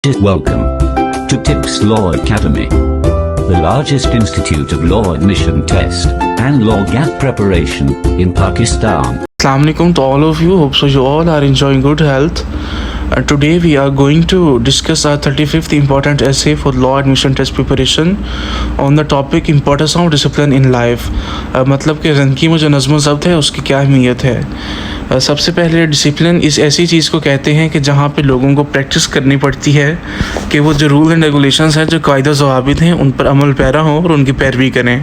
Welcome to Tips Law Academy, the largest institute of law admission test and law gap preparation in Pakistan. Assalamu alaikum to all of you. Hope so you all are enjoying good health. Today we are going to discuss our 35th important essay for law admission test preparation on the topic importance of discipline in life. मतलब कि ज़िंदगी में जो नज़्म ज़ब्त है उसकी क्या अहमियत है। सबसे पहले डिसिप्लिन इस ऐसी चीज़ को कहते हैं कि जहाँ पे लोगों को प्रैक्टिस करनी पड़ती है कि वो जो रूल एंड रेगुलेशंस हैं, जो कायदा ज़वाबित हैं, उन पर अमल पैरा हों और उनकी पैरवी करें।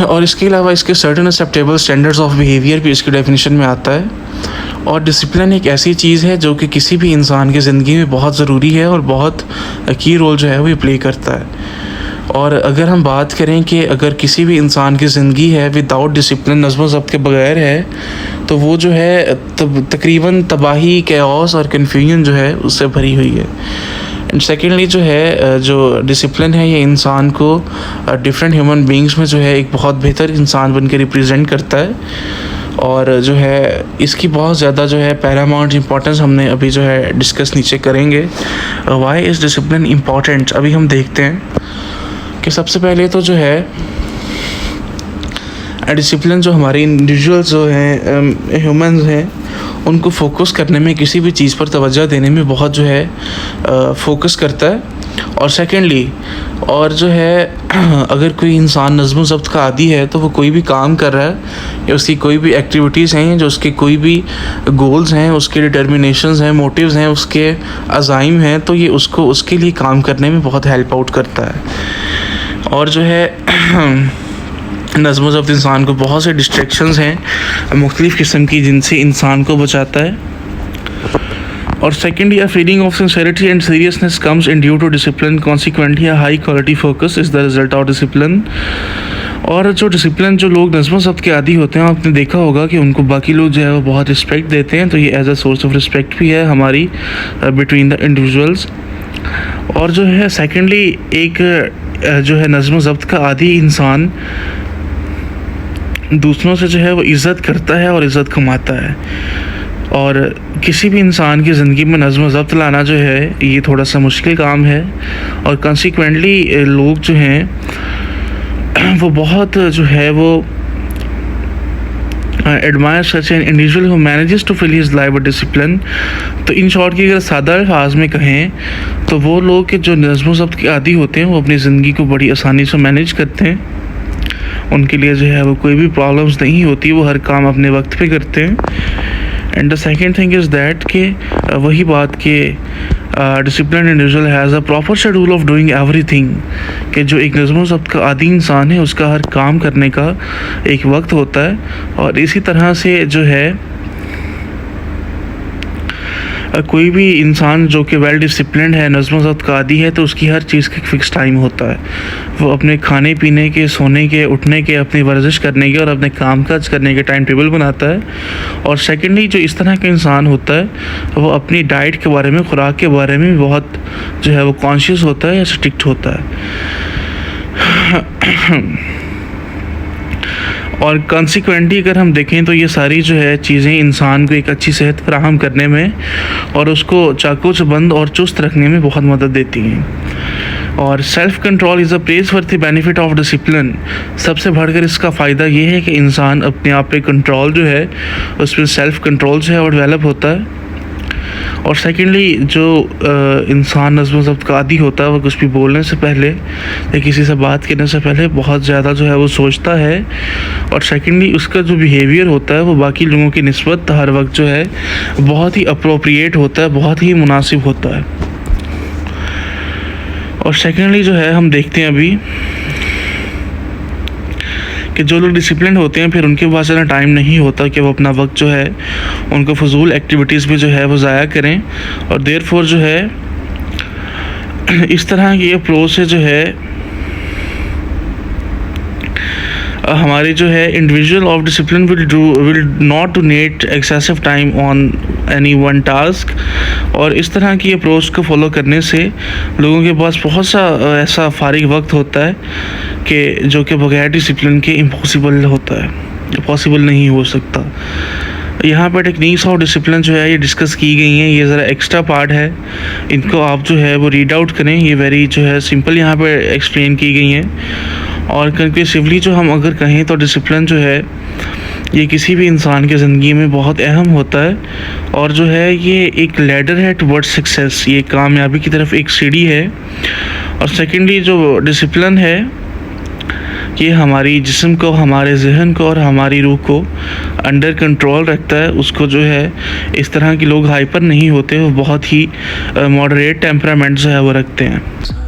और इसके अलावा इसके certain acceptable standards of behaviour भी इसकी डेफिनेशन में आता है। और डिसिप्लिन एक ऐसी चीज़ है जो कि किसी भी इंसान की ज़िंदगी में बहुत ज़रूरी है और बहुत की रोल जो है वो प्ले करता है। और अगर हम बात करें कि अगर किसी भी इंसान की ज़िंदगी है विदाउट डिसिप्लिन, नज़्म ज़ब्त के बगैर है, तो वो जो है तकरीबन तबाही, कैओस और कन्फ्यूजन जो है उससे भरी हुई है। एंड सेकेंडली जो है जो डिसिप्लिन है ये इंसान को डिफरेंट ह्यूमन बींग्स में जो है एक बहुत बेहतर इंसान बन के रिप्रेजेंट करता है। और जो है इसकी बहुत ज़्यादा जो है पैरामाउंट इम्पोर्टेंस हमने अभी जो है डिस्कस नीचे करेंगे। वाई इज़ डिसिप्लिन इम्पॉर्टेंट अभी हम देखते हैं कि सबसे पहले तो जो है डिसिप्लिन जो हमारे इंडिविजुअल्स जो हैं, ह्यूमंस हैं, उनको फोकस करने में, किसी भी चीज़ पर तवज्जो देने में बहुत जो है फोकस करता है। और सेकेंडली और जो है अगर कोई इंसान नज़्म ज़ब्त का आदी है तो वो कोई भी काम कर रहा है या उसकी कोई भी एक्टिविटीज़ हैं, जो उसके कोई भी गोल्स हैं, उसके डिटर्मिनेशंस हैं, मोटिव्स हैं, उसके अज़ाइम हैं, तो ये उसको उसके लिए काम करने में बहुत हेल्प आउट करता है। और जो है नज़्म ज़ब्त इंसान को बहुत से डिस्ट्रैक्शंस हैं मुख्तलिफ़ किस्म की जिनसे इंसान को बचाता है। और secondly a feeling of sincerity and seriousness comes in due to discipline, consequently a high quality focus is the result of discipline. और जो डिसिप्लिन जो लोग नज़्म ज़ब्त के आदी होते हैं, आपने देखा होगा कि उनको बाकी लोग जो है वो बहुत रिस्पेक्ट देते हैं, तो ये as a source of respect भी है हमारी बिटवीन द इंडिविजुअल्स। और जो है सेकेंडली एक जो है नज़्म ज़ब्त का आदी इंसान दूसरों से जो है वो इज़्ज़त करता है और इज़्ज़त कमाता है। और किसी भी इंसान की ज़िंदगी में नज़्म ज़ब्त लाना जो है ये थोड़ा सा मुश्किल काम है। और कंसिक्वेंटली लोग जो हैं वो बहुत जो है वो admire such an individual who manages to fill his life with discipline. तो इन शॉर्ट की अगर सादा अल्फाज में कहें तो वो लोग के जो नज़्म ज़ब्त के आदी होते हैं वो अपनी ज़िंदगी को बड़ी आसानी से मैनेज करते हैं। उनके लिए जो है वो कोई भी प्रॉब्लम्स नहीं होती, वो हर काम अपने वक्त पे करते हैं। And the second thing is that कि वही बात कि discipline individual has a proper schedule of doing everything, कि जो एक नज़्म ज़ब्त का आदी इंसान है उसका हर काम करने का एक वक्त होता है। और इसी तरह से जो है कोई भी इंसान जो कि वेल डिसिप्लिन्ड है, नज़्म ज़ब्त का आदी है, तो उसकी हर चीज़ का फिक्स टाइम होता है। वो अपने खाने पीने के, सोने के, उठने के, अपनी वर्जिश करने के और अपने काम काज करने के टाइम टेबल बनाता है। और सेकेंडली जो इस तरह का इंसान होता है वो अपनी डाइट के बारे में, खुराक के बारे में बहुत जो है वो कॉन्शियस होता है या स्ट्रिक्ट होता है। और कॉन्सिक्वेंटली अगर हम देखें तो ये सारी जो है चीज़ें इंसान को एक अच्छी सेहत फराहम करने में और उसको चाको चबंद और चुस्त रखने में बहुत मदद देती हैं। और self control is a press worth the benefit of discipline. सबसे बढ़कर इसका फ़ायदा ये है कि इंसान अपने आप पे कंट्रोल जो है, उसमें सेल्फ़ कंट्रोल जो है वो डेवलप होता है। और सेकेंडली जो इंसान नज़्म ज़ब्त का आदी होता है वो कुछ भी बोलने से पहले या किसी से बात करने से पहले बहुत ज़्यादा जो है वो सोचता है। और सेकेंडली उसका जो बिहेवियर होता है वो बाकी लोगों की निस्बत हर वक्त जो है बहुत ही अप्रोप्रिएट होता है, बहुत ही मुनासिब होता है। और सेकेंडली जो है हम देखते हैं अभी कि जो लोग डिसिप्लिन होते हैं फिर उनके पास ज़्यादा टाइम नहीं होता कि वो अपना वक्त जो है उनको फजूल एक्टिविटीज़ में जो है वो ज़ाया करें। और देयरफॉर जो है इस तरह की अप्रोच से जो है हमारे जो है individual of discipline will not donate excessive time on any one task. और इस तरह की अप्रोच को फॉलो करने से लोगों के पास बहुत सा ऐसा फारिग वक्त होता है कि जो कि बगैर डिसिप्लिन के इम्पॉसिबल होता है, पॉसिबल नहीं हो सकता। यहाँ पर टेक्निक्स ऑफ डिसिप्लिन जो है ये डिस्कस की गई हैं, ये ज़रा एक्स्ट्रा पार्ट है, इनको आप जो है वो रीड आउट करें, ये वेरी जो है सिंपल यहाँ पर एक्सप्लेन की गई हैं। और कंक्लूसिवली जो हम अगर कहें तो डिसिप्लिन जो है ये किसी भी इंसान की ज़िंदगी में बहुत अहम होता है, और जो है ये एक लैडर है टुवर्ड्स सक्सेस, ये कामयाबी की तरफ एक सीढ़ी है। और सेकेंडली जो डिसिप्लिन है ये हमारी जिस्म को, हमारे जहन को और हमारी रूह को अंडर कंट्रोल रखता है, उसको जो है इस तरह के लोग हाइपर नहीं होते, वो बहुत ही मॉडरेट टेम्परामेंट जो है वो रखते हैं।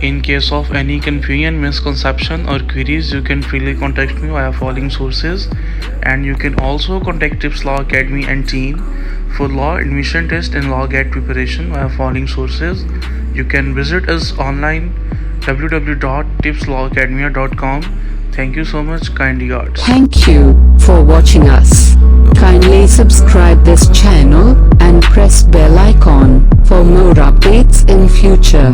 In case of any confusion, misconception और queries, you can freely contact me via following sources, and you can also contact Tips Law Academy and team for law admission test and law GAT preparation via following sources. You can visit us online www.tipslawacademia.com. Thank you so much, kind regards. Thank you for watching us. Kindly subscribe this channel and press bell icon for more updates in future.